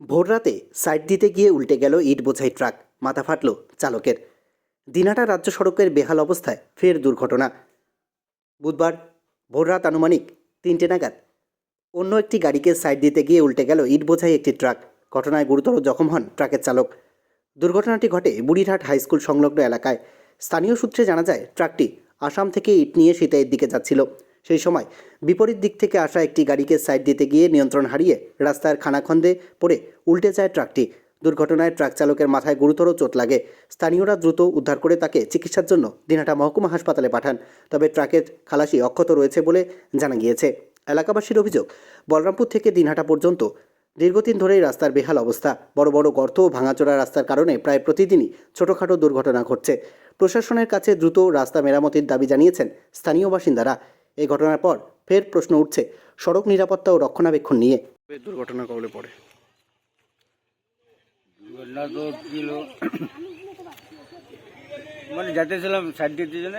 ভোররাতে সাইড দিতে গিয়ে উল্টে গেল ইট বোঝাই ট্রাক, মাথা ফাটল চালকের। দিনহাটা রাজ্য সড়কের বেহাল অবস্থায় ফের দুর্ঘটনা। বুধবার ভোররাত আনুমানিক 3টে নাগাদ অন্য একটি গাড়িকে সাইড দিতে গিয়ে উল্টে গেল ইট বোঝাই একটি ট্রাক। ঘটনায় গুরুতর জখম হন ট্রাকের চালক। দুর্ঘটনাটি ঘটে বুড়িরহাট হাইস্কুল সংলগ্ন এলাকায়। স্থানীয় সূত্রে জানা যায়, ট্রাকটি আসাম থেকে ইট নিয়ে সিতাইয়ের দিকে যাচ্ছিল। সেই সময় বিপরীত দিক থেকে আসা একটি গাড়িকে সাইড দিতে গিয়ে নিয়ন্ত্রণ হারিয়ে রাস্তার খানাখন্দে পড়ে উল্টে যায় ট্রাকটি। দুর্ঘটনায় ট্রাক চালকের মাথায় গুরুতর চোট লাগে। স্থানীয়রা দ্রুত উদ্ধার করে তাকে চিকিৎসার জন্য দিনহাটা মহকুমা হাসপাতালে পাঠান। তবে ট্রাকের খালাসি অক্ষত রয়েছে বলে জানা গিয়েছে। এলাকাবাসীর অভিযোগ, বলরামপুর থেকে দিনহাটা পর্যন্ত দীর্ঘদিন ধরেই রাস্তার বেহাল অবস্থা। বড় বড় গর্ত ও ভাঙাচোরা রাস্তার কারণে প্রায় প্রতিদিনই ছোটোখাটো দুর্ঘটনা ঘটছে। প্রশাসনের কাছে দ্রুত রাস্তা মেরামতির দাবি জানিয়েছেন স্থানীয় বাসিন্দারা। এই ঘটনার পর ফের প্রশ্ন উঠছে সড়ক নিরাপত্তা ও রক্ষণাবেক্ষণ নিয়ে। দুর্ঘটনা কবলে পড়ে দুর্ঘটনা তো ছিল মানে যাইতেছিলাম সাইড দিতে জন্য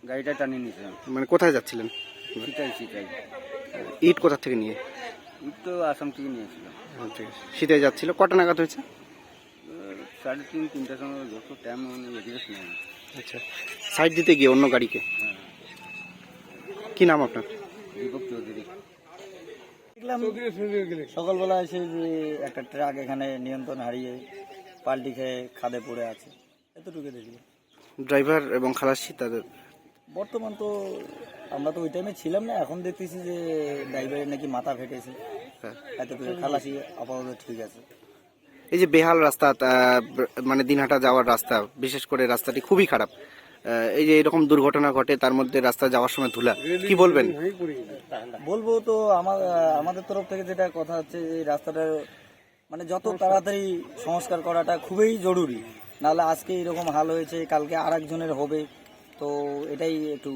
গাড়িটা টানিয়ে নিয়েছিলাম। মানে কোথায় যাচ্ছিলেন? সিটাই ইট কোথা থেকে নিয়ে? ইট তো আসাম থেকে নিয়েছিলাম। শীতে যাচ্ছিল। কটা নাগাদ হয়েছে? 3:30-3টার সময় যত টাইম এদিকে ছিলাম। আচ্ছা, সাইড দিতে গিয়ে অন্য গাড়িকে। কি নাম আপনার? দীপক চৌধুরী। দেখলাম সকালবেলা এসে যে একটা ট্রাক এখানে নিয়ন্ত্রণ হারিয়ে পাল্টি খেয়ে খাদে পড়ে আছে, এতটুকু দেখলাম। ড্রাইভার এবং খালাসি তাদের বর্তমান তো আমরা তো ওই টাইমে ছিলাম না, এখন দেখতেছি যে ড্রাইভারের নাকি মাথা ফেটেছে, এতটুকু। খালাসি আপাতত ঠিক আছে। এই যে বেহাল রাস্তা, মানে দিনহাটা যাওয়ার রাস্তা, বিশেষ করে রাস্তাটি খুবই খারাপ। এই যে এরকম দুর্ঘটনা ঘটে, তার মধ্যে রাস্তা যাওয়ার সময় ধুলা, কি বলবেন? বলবো তো আমাদের তরফ থেকে যেটা কথা হচ্ছে, এই রাস্তাটার মানে যত তাড়াতাড়ি সংস্কার করাটা খুবই জরুরি। নাহলে আজকে এরকম হাল হয়েছে, কালকে আর একজনের হবে। তো এটাই একটু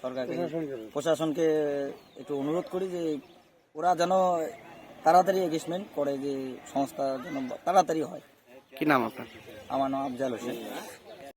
সরকারকে, প্রশাসনকে একটু অনুরোধ করি যে ওরা যেন তাড়াতাড়ি এঙ্গেজমেন্ট করে, যে সংস্থা যেন তাড়াতাড়ি হয়। কি নাম আপনার? আমার নাম আফজাল হোসেন।